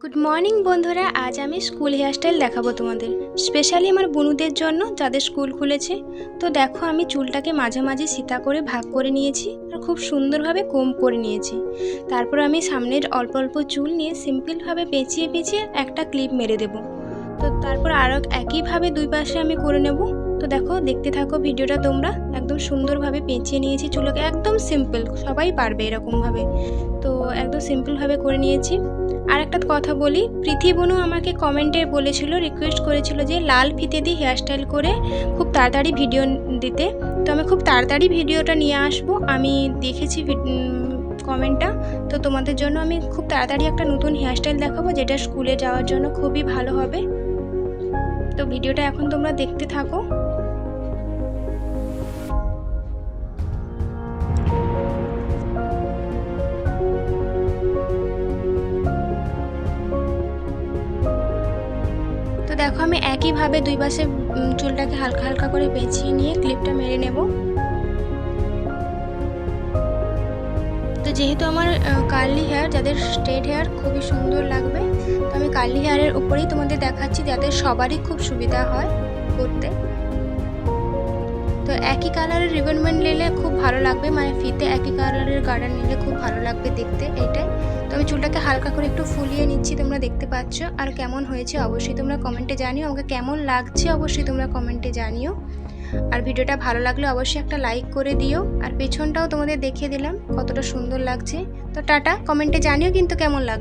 Good morning বন্ধুরা, আজ আমি স্কুল হেয়ারস্টাইল দেখাবো তোমাদের, স্পেশালি আমার বুনুদের জন্য যাদের স্কুল খুলেছে। তো দেখো, আমি চুলটাকে মাঝামাঝি সিতা করে ভাগ করে নিয়েছি আর খুব সুন্দরভাবে কোম করে নিয়েছি। তারপর আমি সামনের অল্প অল্প চুল নিয়ে সিম্পলভাবে পেঁচিয়ে পেঁচিয়ে একটা ক্লিপ মেরে দেবো। তো তারপর আরও একইভাবে দুই পাশে আমি করে নেব। তো দেখো, দেখতে থাকো ভিডিওটা তোমরা। একদম সুন্দরভাবে পেঁচিয়ে নিয়েছি চুলকে, একদম সিম্পল, সবাই পারবে এরকমভাবে। তো একদম সিম্পলভাবে করে নিয়েছি। আর একটা কথা বলি, প্রীতি বনু আমাকে কমেন্টে বলেছিল, রিকোয়েস্ট করেছিল যে লাল ফিতে দিয়ে হেয়ারস্টাইল করে খুব তাড়াতাড়ি ভিডিও দিতে। তো আমি খুব তাড়াতাড়ি ভিডিওটা নিয়ে আসবো। আমি দেখেছি কমেন্টটা, তো তোমাদের জন্য আমি খুব তাড়াতাড়ি একটা নতুন হেয়ারস্টাইল দেখাবো, যেটা স্কুলে যাওয়ার জন্য খুবই ভালো হবে। তো ভিডিওটা এখন তোমরা দেখতে থাকো। তো দেখো, আমি একইভাবে দুই পাশে চুলটাকে হালকা হালকা করে পেঁচিয়ে নিয়ে ক্লিপটা মেরে নেব। তো যেহেতু আমার কার্লি হেয়ার, যাদের স্ট্রেট হেয়ার খুবই সুন্দর লাগবে, তো আমি কার্লি হেয়ারের উপরেই তোমাদের দেখাচ্ছি, যাদের সবারই খুব সুবিধা হয় করতে। তো একই কালারের রিবন ব্যান্ড নিলে খুব ভালো লাগবে, মানে ফিতে একই কালারের গার্ডার নিলে খুব ভালো লাগবে দেখতে এইটাই। তো আমি চুলটাকে হালকা করে একটু ফুলিয়ে নিচ্ছি, তোমরা দেখতে পাচ্ছ। আর কেমন হয়েছে অবশ্যই তোমরা কমেন্টে জানিও, আমাকে কেমন লাগছে অবশ্যই তোমরা কমেন্টে জানিও। আর ভিডিওটা ভালো লাগলে অবশ্যই একটা লাইক করে দিও। আর পেছনটাও তোমাদের দেখিয়ে দিলাম কতটা সুন্দর লাগছে। তো টাটা, কমেন্টে জানিও কিন্তু কেমন লাগলো।